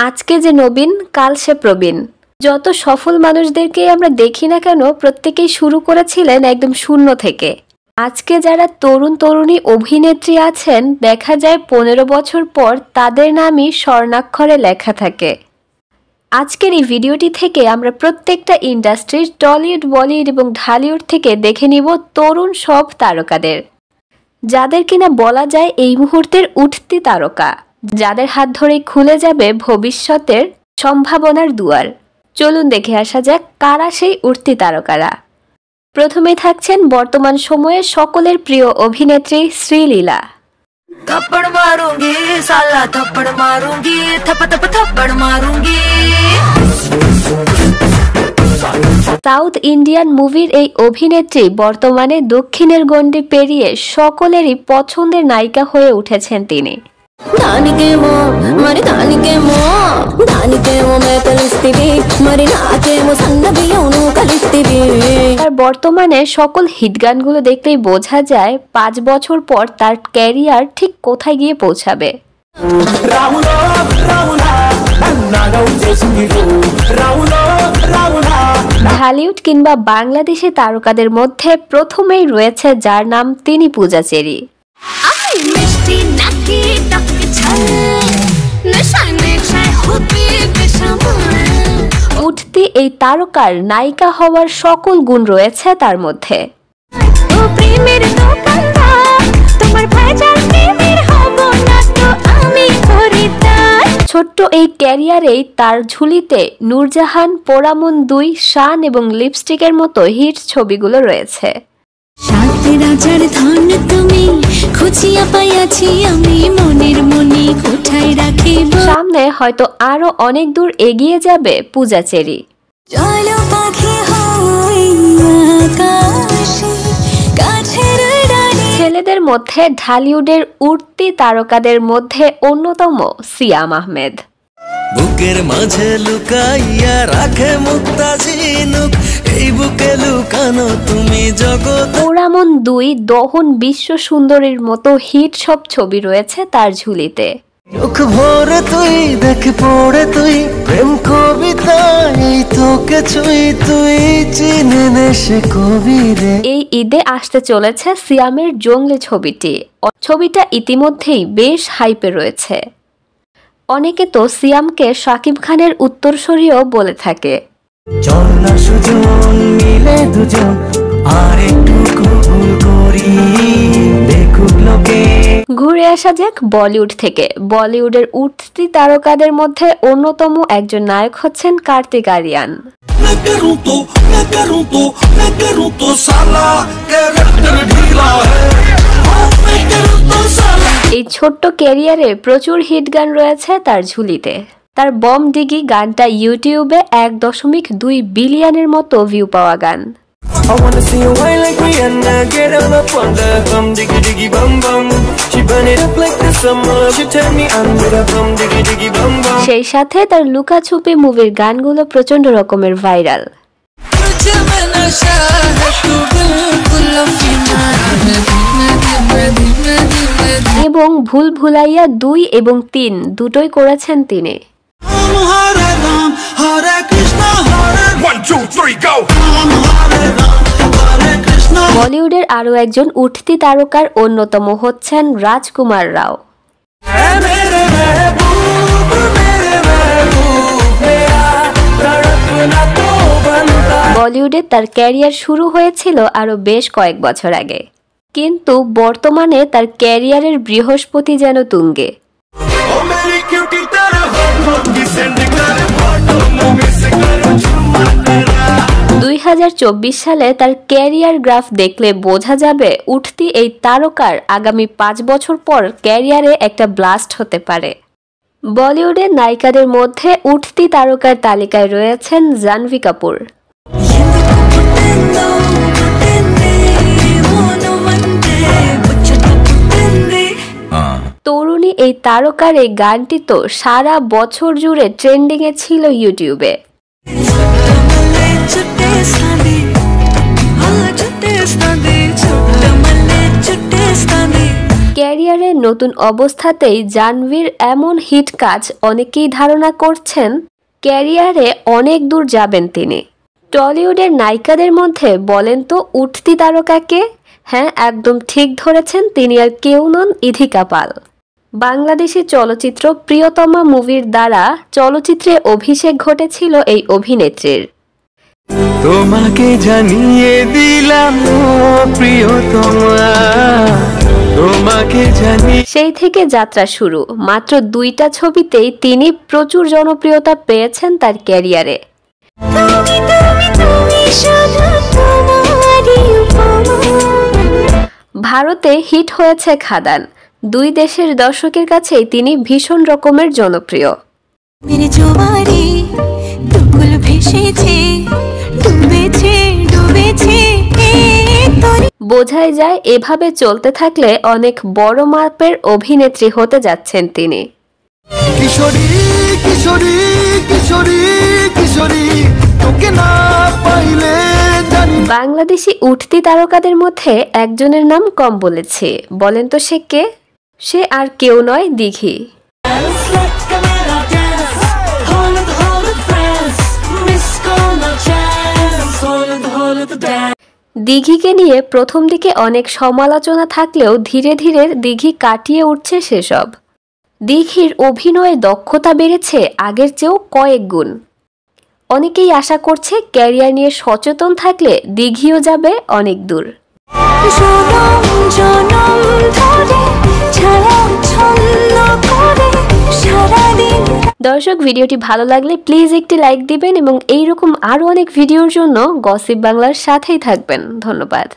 আজকে যে নবীন, কাল সে প্রবীণ। যত সফল মানুষদেরকে আমরা দেখি না কেন, প্রত্যেকেই শুরু করেছিলেন একদম শূন্য থেকে। আজকে যারা তরুণ তরুণী অভিনেত্রী আছেন, দেখা যায় 15 বছর পর তাদের নামই স্বর্ণাক্ষরে লেখা থাকে। আজকের এই ভিডিওটি থেকে আমরা প্রত্যেকটা ইন্ডাস্ট্রির টলিউড, বলিউড এবং ঢালিউড থেকে দেখে নিব তরুণ সব তারকাদের, যাদের কিনা বলা যায় এই মুহূর্তের উঠতি তারকা, যাদের হাত ধরেই খুলে যাবে ভবিষ্যতের সম্ভাবনার দুয়ার। চলুন দেখে আসা যাক কারা সেই উঠতি তারকারা। প্রথমে থাকছেন বর্তমান সময়ে সকলের প্রিয় অভিনেত্রী শ্রীলীলা। थप्पड़ मारूंगी साला थप्पड़ मारूंगी थप थप थप्पड़ मारूंगी। সাউথ ইন্ডিয়ান মুভির এই অভিনেত্রী বর্তমানে দক্ষিণের গণ্ডি পেরিয়ে সকলেরই পছন্দের নায়িকা হয়ে উঠেছেন তিনি। আর বর্তমানে সকল হিট গানগুলো দেখলেই বোঝা যায় 5 বছর পর তার ক্যারিয়ার ঠিক কোথায় গিয়ে পৌঁছাবে। ঢালিউড কিংবা বাংলাদেশি তারকাদের মধ্যে প্রথমেই রয়েছে যার নাম তিনি পূজা চেরি। উঠতি এই তারকার নায়িকা হওয়ার সকল গুণ রয়েছে তার মধ্যে। ছোট্ট এই ক্যারিয়ারেই তার ঝুলিতে নূরজাহান, পোড়ামন 2, শান এবং লিপস্টিকের মতো হিট ছবিগুলো রয়েছে। সামনে হয়তো আরো অনেক দূর এগিয়ে যাবে পূজা চেরি। ছেলেদের মধ্যে ঢালিউডের উঠতি তারকাদের মধ্যে অন্যতম সিয়াম আহমেদ। বুকের মাঝে লুকাইয়া রাখে মুক্তা ঝিনুক, এই বুকে লুকানো তুমি জগৎ। পোড়ামন 2, দহন, বিশ্ব সুন্দরীর মতো হিট সব ছবি রয়েছে তার ঝুলিতে। চোখ ভরে তুই দেখ পড়ে তুই প্রেম কবিতা, এই তোকে ছুঁই তুই চিনে নে সে কবি রে। এই ঈদে আসতে চলেছে সিয়ামের জঙ্গলি ছবিটি। ছবিটা ইতিমধ্যেই বেশ হাইপে রয়েছে। অনেকে তো সিয়ামকে শাকিব খানের উত্তরসূরিও বলে থাকে। চল না সুজন মিলে দুজন আর একটু কবুল করি দেখুক লোকে। ঘুরে আসা যাক বলিউড থেকে। বলিউডের উঠতি তারকাদের মধ্যে অন্যতম একজন নায়ক হচ্ছেন কার্তিক আরিয়ান। এই ছোট্ট ক্যারিয়ারে প্রচুর হিট গান রয়েছে তার ঝুলিতে। তার বম ডিগি গানটা ইউটিউবে 1.2 বিলিয়নের মতো ভিউ পাওয়া গান। সেই সাথে তার লুকাছুপি মুভির গানগুলো প্রচন্ড রকমের ভাইরাল। এবং ভুল ভুলাইয়া 2 এবং 3 দুটোই করেছেন তিনি। বলিউডের আরো একজন উঠতি তারকার অন্যতম হচ্ছেন রাজকুমার রাও। বলিউডে তার ক্যারিয়ার শুরু হয়েছিল আরো বেশ কয়েক বছর আগে, কিন্তু বর্তমানে তার ক্যারিয়ারের বৃহস্পতি যেন তুঙ্গে। 2024 সালে তার ক্যারিয়ার গ্রাফ দেখলে বোঝা যাবে উঠতি এই তারকার আগামী 5 বছর পর ক্যারিয়ারে একটা ব্লাস্ট হতে পারে। বলিউডের নায়িকাদের মধ্যে উঠতি তারকার তালিকায় রয়েছেন জাহ্নবী কাপুর। তরুণী এই তারকার এই গানটি তো সারা বছর জুড়ে ট্রেন্ডিং এ ছিল ইউটিউবে। নতুন অবস্থাতেই জাহ্নবীর এমন হিট কাজ অনেকেই ধারণা করছেন ক্যারিয়ারে অনেক দূর যাবেন তিনি। টলিউডের নায়িকাদের মধ্যে বলেন তো উঠতি তারকাকে? হ্যাঁ, একদম ঠিক ধরেছেন, তিনি আর কেউ নন, ইধিকা পাল। বাংলাদেশি চলচ্চিত্র প্রিয়তমা মুভির দ্বারা চলচ্চিত্রে অভিষেক ঘটেছিল এই অভিনেত্রীর। তোমাকে জানিয়ে দিলাম প্রিয়তমা, তোমাকে জানি। সেই থেকে যাত্রা শুরু। মাত্র 2টা ছবিতেই তিনি প্রচুর জনপ্রিয়তা পেয়েছেন তার ক্যারিয়ারে। ভারতে হিট হয়েছে খাদান। 2 দেশের দর্শকের কাছেই তিনি ভীষণ রকমের জনপ্রিয়। বোঝাই যায় এভাবে চলতে থাকলে অনেক বড় মাপের অভিনেত্রী হতে যাচ্ছেন তিনি। কিশোরী কিশোরী কিশোরী কিশোরী তোকে না পাইলে জানি। বাংলাদেশি উঠতি তারকাদের মধ্যে একজনের নাম কম বলেছে, বলেন তো সে কে? সে আর কেউ নয়, দিঘি। দিঘিকে নিয়ে প্রথম দিকে অনেক সমালোচনা থাকলেও ধীরে ধীরে দিঘি কাটিয়ে উঠছে সেসব। দিঘির অভিনয়ে দক্ষতা বেড়েছে আগের চেয়েও কয়েক গুণ। অনেকেই আশা করছে ক্যারিয়ার নিয়ে সচেতন থাকলে দিঘিও যাবে অনেক দূর। দর্শক, ভিডিওটি ভালো লাগলে প্লিজ একটি লাইক দিবেন এবং এইরকম আরো অনেক ভিডিওর জন্য গসিপ বাংলার সাথেই থাকবেন। ধন্যবাদ।